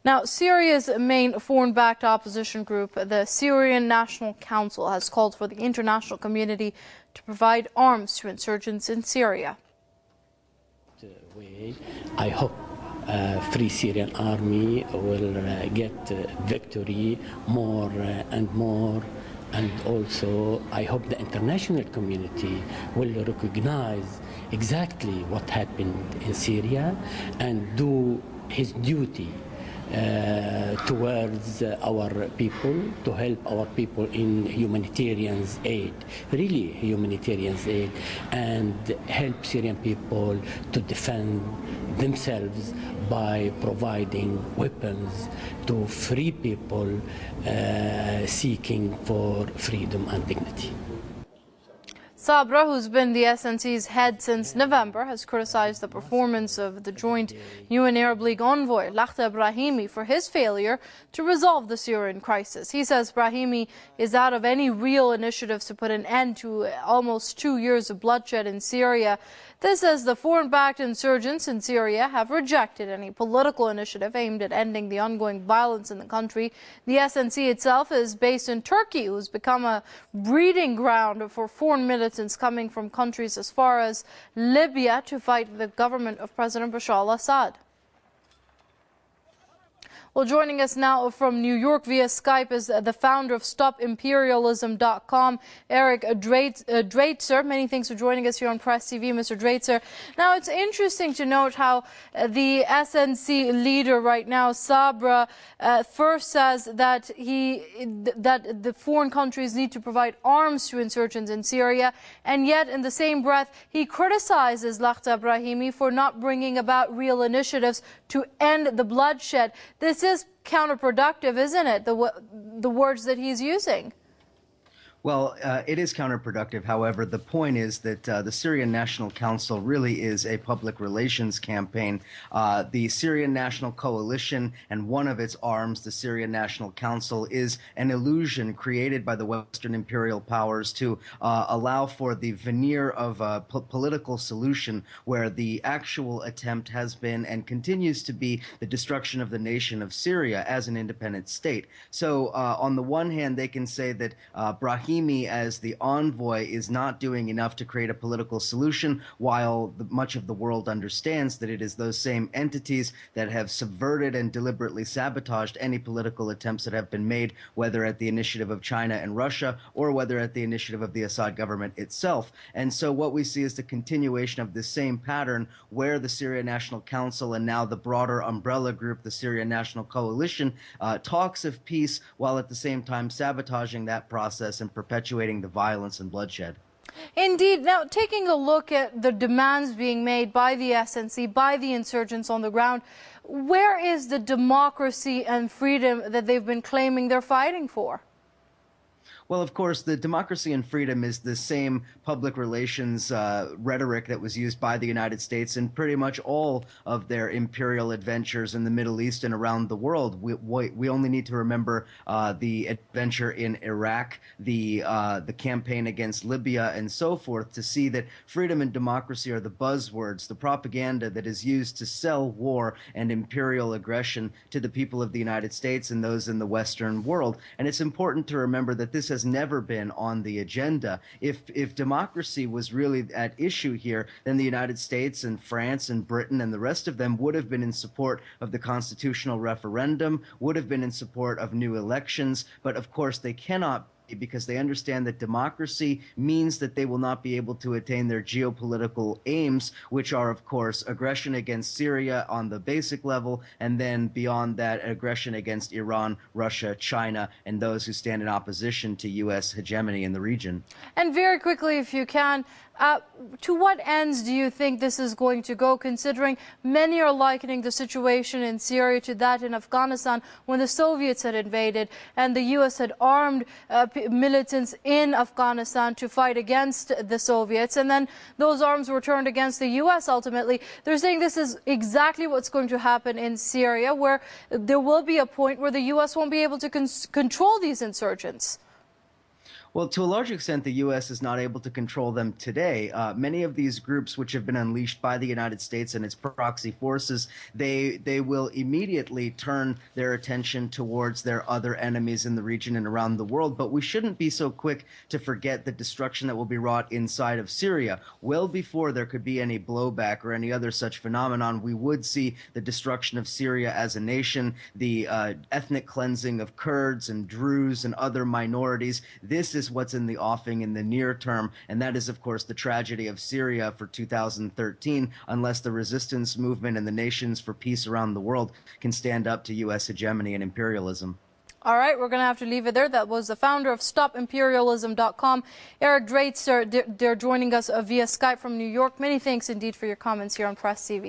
Now, Syria's main foreign-backed opposition group, the Syrian National Council, has called for the international community to provide arms to insurgents in Syria. I hope Free Syrian Army will get victory more and more. And also, I hope the international community will recognize exactly what happened in Syria and do his duty towards our people, to help our people in humanitarian aid, really humanitarian aid, and help Syrian people to defend themselves by providing weapons to free people seeking for freedom and dignity. Sabra, who's been the SNC's head since November, has criticized the performance of the joint UN Arab League envoy, Lakhdar Brahimi, for his failure to resolve the Syrian crisis. He says Brahimi is out of any real initiatives to put an end to almost 2 years of bloodshed in Syria. This as the foreign-backed insurgents in Syria have rejected any political initiative aimed at ending the ongoing violence in the country. The SNC itself is based in Turkey, who's become a breeding ground for foreign militants coming from countries as far as Libya to fight the government of President Bashar al-Assad. Well, joining us now from New York via Skype is the founder of StopImperialism.com, Eric Dreitzer. Many thanks for joining us here on Press TV, Mr. Dreitzer. Now, it's interesting to note how the SNC leader right now, Sabra, first says that the foreign countries need to provide arms to insurgents in Syria, and yet in the same breath, he criticizes Lakhdar Brahimi for not bringing about real initiatives to end the bloodshed. This is counterproductive, isn't it, the words that he's using? Well, it is counterproductive. However, the point is that the Syrian National Council really is a public relations campaign. The Syrian National Coalition and one of its arms, the Syrian National Council, is an illusion created by the Western imperial powers to allow for the veneer of a political solution where the actual attempt has been and continues to be the destruction of the nation of Syria as an independent state. So on the one hand, they can say that Brahimi as the envoy is not doing enough to create a political solution, while much of the world understands that it is those same entities that have subverted and deliberately sabotaged any political attempts that have been made, whether at the initiative of China and Russia or whether at the initiative of the Assad government itself. And so what we see is the continuation of this same pattern where the Syrian National Council and now the broader umbrella group, the Syrian National Coalition, talks of peace while at the same time sabotaging that process and perpetuating the violence and bloodshed. Indeed. Now, taking a look at the demands being made by the SNC, by the insurgents on the ground, where is the democracy and freedom that they've been claiming they're fighting for? Well, of course, the democracy and freedom is the same public relations rhetoric that was used by the United States in pretty much all of their imperial adventures in the Middle East and around the world. We only need to remember the adventure in Iraq, the campaign against Libya, and so forth, to see that freedom and democracy are the buzzwords, the propaganda that is used to sell war and imperial aggression to the people of the United States and those in the Western world. And it's important to remember that this has never been on the agenda. If democracy was really at issue here, then the United States and France and Britain and the rest of them would have been in support of the constitutional referendum, would have been in support of new elections, but of course they cannot, because they understand that democracy means that they will not be able to attain their geopolitical aims, which are, of course, aggression against Syria on the basic level, and then beyond that, aggression against Iran, Russia, China, and those who stand in opposition to U.S. hegemony in the region. And very quickly, if you can, to what ends do you think this is going to go, considering many are likening the situation in Syria to that in Afghanistan when the Soviets had invaded and the U.S. had armed militants in Afghanistan to fight against the Soviets, and then those arms were turned against the U.S. ultimately. They're saying this is exactly what's going to happen in Syria, where there will be a point where the U.S. won't be able to control these insurgents. Well, to a large extent, the U.S. is not able to control them today. Many of these groups, which have been unleashed by the United States and its proxy forces, they will immediately turn their attention towards their other enemies in the region and around the world. But we shouldn't be so quick to forget the destruction that will be wrought inside of Syria. Well before there could be any blowback or any other such phenomenon, we would see the destruction of Syria as a nation, the ethnic cleansing of Kurds and Druze and other minorities. This is what's in the offing in the near term, and that is, of course, the tragedy of Syria for 2013, unless the resistance movement and the nations for peace around the world can stand up to U.S. hegemony and imperialism. All right, we're going to have to leave it there. That was the founder of StopImperialism.com, Eric Draitser. They're joining us via Skype from New York. Many thanks indeed for your comments here on Press TV.